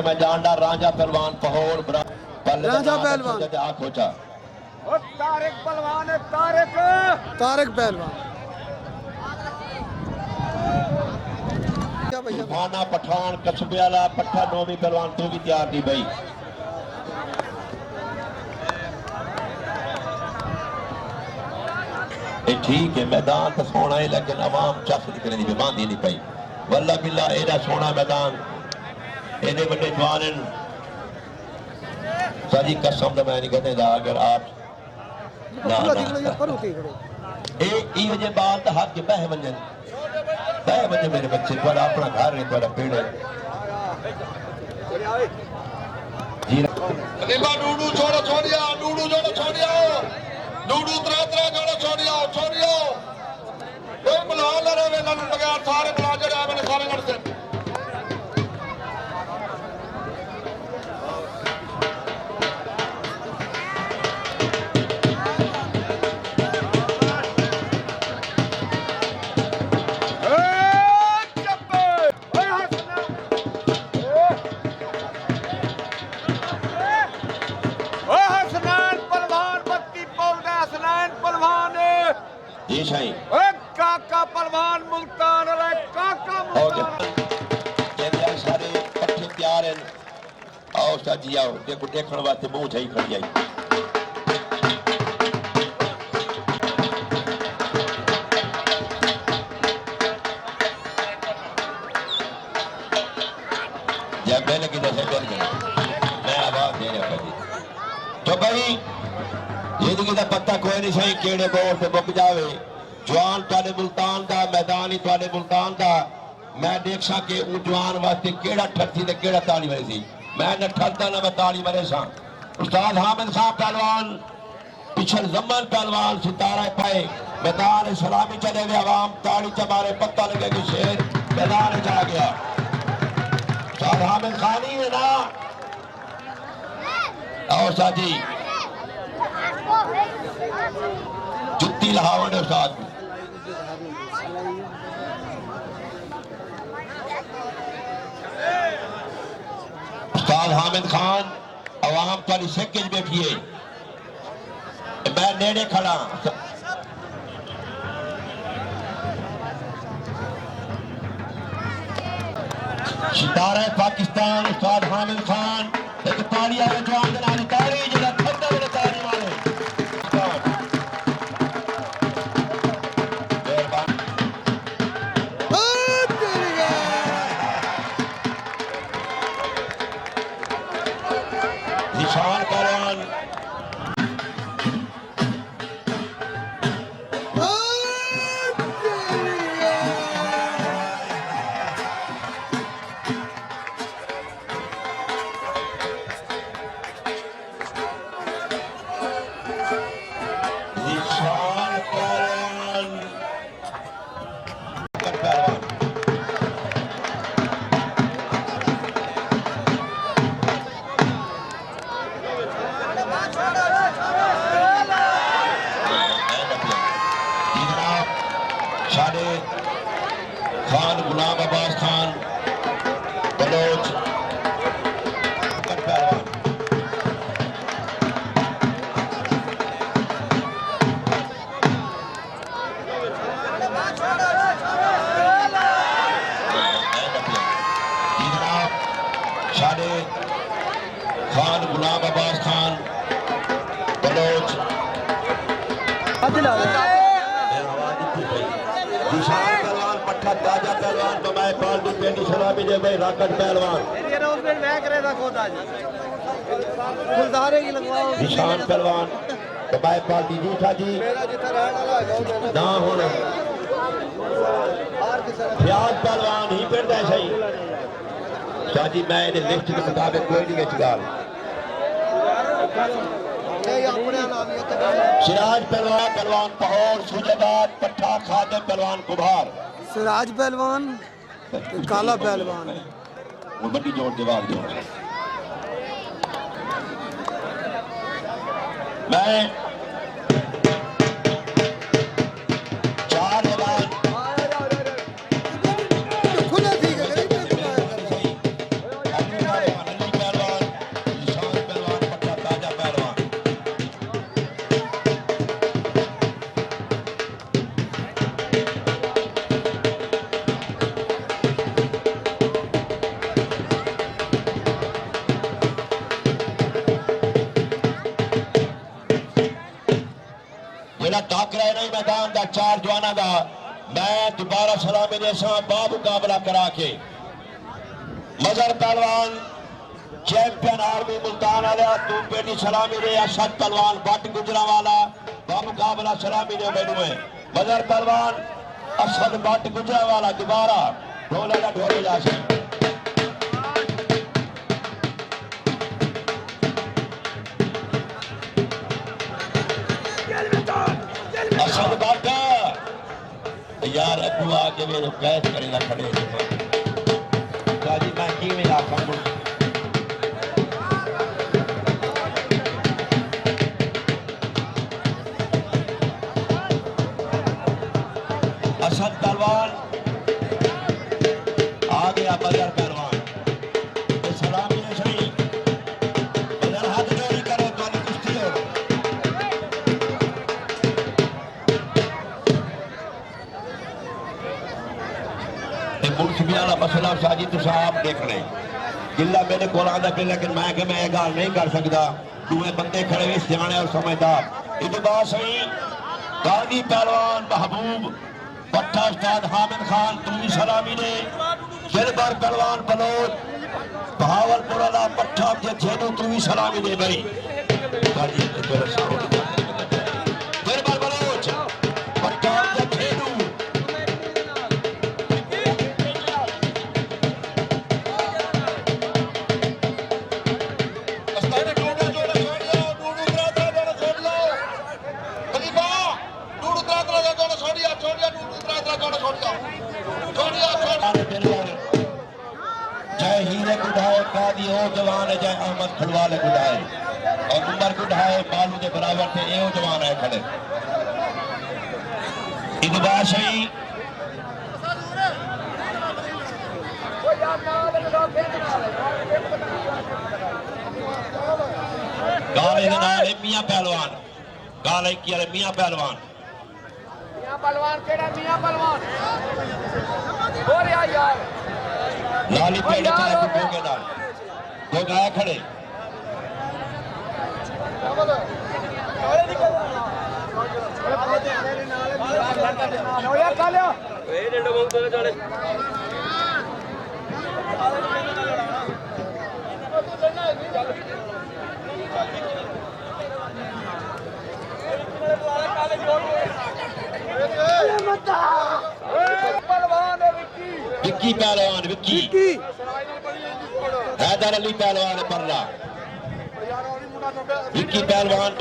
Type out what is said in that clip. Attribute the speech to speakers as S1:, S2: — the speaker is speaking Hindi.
S1: मैं जानदा राजा पहलवान पहोर
S2: राजा पहलवान
S1: खोचा
S3: तारिक पहलवान है तारिक
S2: पहलवान
S1: तूफाना पठान कस्बे वाला पट्ठा नौवीं पहलवान तू भी तैयार थी भाई ठीक है मैदान तो सोना है लेकिन आवाम चस निकलने की बांधी नहीं पाई वल्ला बिल्ला एडा सोना मैदान इन्हें बड़े जवान सारी कसम तो मैं नहीं कहते अगर आप ना एक वजह बात हाथ के बह वजन मेरे बच्चे थोड़ा अपना घर है थोड़ा पेड़ है डूडू छोड़ो छोड़िया डूडू जोड़ो छोड़िया डूडू त्रा जोड़ो छोड़िया कोई बुला ले रहे बगैर सारे बुला जड़े मैंने सारे लड़ते
S3: काका पहलवान मुल्तान काका
S1: सारे पट्टे तैयार हैं आओ साजी आओ देखो देखने वास्ते मुंह छई खड़ी आई जब मैंने की दशा कर मैं आवाज दे रहा हूं तो भाई जिंदगी का पत्ता कोई नहीं सही केड़े बोर्ड से मुक जावे जवान तुहाडे मुल्तान दा मैदान ही तुहाडे मुल्तान दा मैं देख सके उन जवान वास्ते केड़ा ठट्ठी ते केड़ा ताली वाले सी मैं न ठरदा ना मैं ताली वाले सा उस्ताद हामिद खान पहलवान पिछल जमन पहलवान सितारा पाए मैदान सलामी चले गए आवाम ताली चमारे पत्ता लगे कि शेर मैदान जा गया उस्ताद हामिद खान ही है ना और साथी जुत्ती लहावट है उस्ताद उस्ताद हामिद खान अवाम तारी सेकेज बैठी है मैं नेड़े खड़ा सितारा पाकिस्तान उस्ताद हामिद खान एक ताली आवे जवान दे नाल ताली जेड़ा खंदा वाले ताली वाले निशान पहलवान खान गुलाम अब्बास खान बलोच खान गुलाम अब्बास खान बलोच पट्टा ताजा पहलवान बमाए पालतू पेंडी सलामी दे भाई राकट पहलवान निशान पहलवान कबाए पार्टी जीठा जी ना हुण रियाज पहलवान ही पिंड है सही शाह जी मैं इहदे लिस्ट के मुताबिक कोई नहीं विच गल सिराज पहलवान पहलवान पहौर सुजाबाद पट्ठा खादम पहलवान कुभार
S2: सिराज पहलवान काला पहलवान
S1: वो बड़ी जोड़ जवाब दो मैं चार जवाब
S2: खुला ठीक है
S1: टाकरा नहीं मैदान का चार जवाना का मैं दोबारा सलामी देसा बामुकाबला करा के मजर पहलवान चैंपियन आर्मी मुल्तान वाला तू पेटी सलामी दे असद पहलवान बट गुजरावाला बामुकाबला सलामी दे मैनू है मजर पहलवान असद बट गुजरावाला दोबारा ढोले का ढोले जासी असद बट यार अबू आके मेरे कैद करेगा खड़े जी मैं की में आखा असद पहलवान आ गया बदर पहलवान सलामी ने सही बदर हाथ जोड़ी करो तो कुश्ती हो मुंशी वाला मसला साजी तुम आप देखने जिला मेरे को आंदा पे लेकिन मैं गल नहीं कर सकता दूए बंदे खड़े हुए सियाने और समझदार इतबा सही गांधी पहलवान महबूब पट्टा उस्ताद हामिद खान तुमी सलामी ने दिलबर पहलवान बलोच बहावलपुर वाला पट्टा के जेनू तुमी सलामी ने भाई दिलबर बलोच पट्टा के जेनू जय हीरे गुढ़ाए कादी ओ जवान है जय अहमद खड़वाले गुढ़ाए और उमर गुढ़ाए बालू के बराबर थे ए जवान है खड़े इकबाल सही गाले के नाल मियां पहलवान गाले की वाले मियां पहलवान
S3: केड़ा मियां पहलवान हो रहा यार
S1: लाली पेड़ का गोगे नाल गोगाए खड़े विक्की पहलवान विक्की हैदर अली पहलवान परला विक्की पहलवान